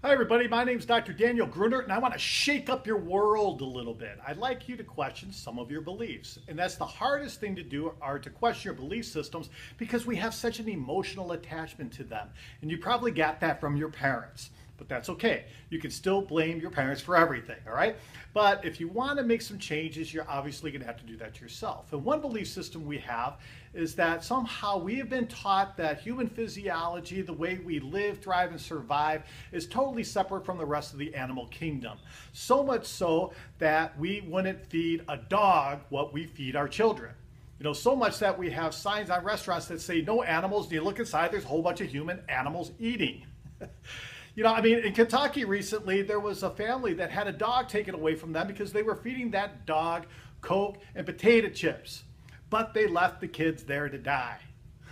Hi everybody, my name is Dr. Daniel Grunert and I want to shake up your world a little bit. I'd like you to question some of your beliefs. And that's the hardest thing to do, are to question your belief systems, because we have such an emotional attachment to them. And you probably got that from your parents. But that's okay. You can still blame your parents for everything, all right? But if you want to make some changes, you're obviously going to have to do that yourself. And one belief system we have is that somehow we have been taught that human physiology, the way we live, thrive, and survive, is totally separate from the rest of the animal kingdom. So much so that we wouldn't feed a dog what we feed our children. You know, so much that we have signs on restaurants that say no animals, and you look inside, there's a whole bunch of human animals eating. You know, I mean, in Kentucky recently, there was a family that had a dog taken away from them because they were feeding that dog Coke and potato chips. But they left the kids there to die.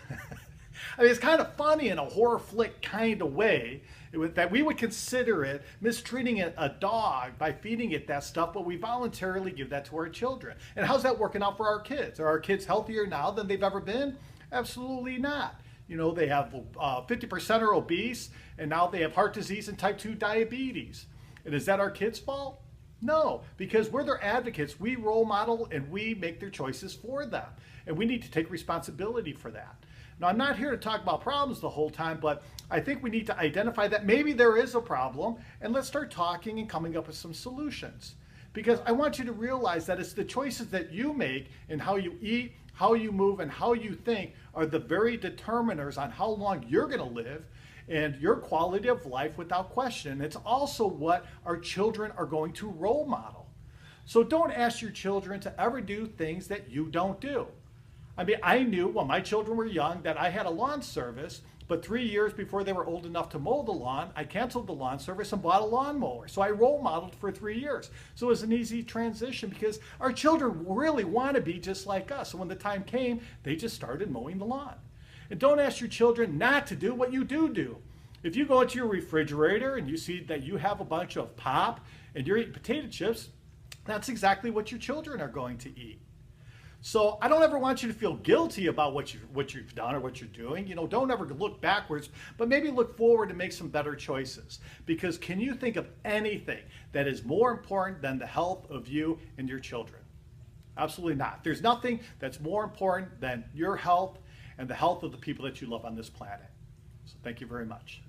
I mean, it's kind of funny in a horror flick kind of way that we would consider it mistreating a dog by feeding it that stuff, but we voluntarily give that to our children. And how's that working out for our kids? Are our kids healthier now than they've ever been? Absolutely not. You know, they have 50% are obese, and now they have heart disease and type 2 diabetes. And is that our kids' fault? No, because we're their advocates. We role model and we make their choices for them. And we need to take responsibility for that. Now, I'm not here to talk about problems the whole time, but I think we need to identify that maybe there is a problem, and let's start talking and coming up with some solutions. Because I want you to realize that it's the choices that you make in how you eat, how you move, and how you think are the very determiners on how long you're going to live and your quality of life, without question. It's also what our children are going to role model. So don't ask your children to ever do things that you don't do. I mean, I knew when my children were young that I had a lawn service, but 3 years before they were old enough to mow the lawn, I canceled the lawn service and bought a lawnmower. So I role modeled for 3 years. So it was an easy transition because our children really want to be just like us. So when the time came, they just started mowing the lawn. And don't ask your children not to do what you do. If you go into your refrigerator and you see that you have a bunch of pop and you're eating potato chips, that's exactly what your children are going to eat. So I don't ever want you to feel guilty about what you've done or what you're doing. You know, don't ever look backwards, but maybe look forward and make some better choices. Because can you think of anything that is more important than the health of you and your children? Absolutely not. There's nothing that's more important than your health and the health of the people that you love on this planet. So thank you very much.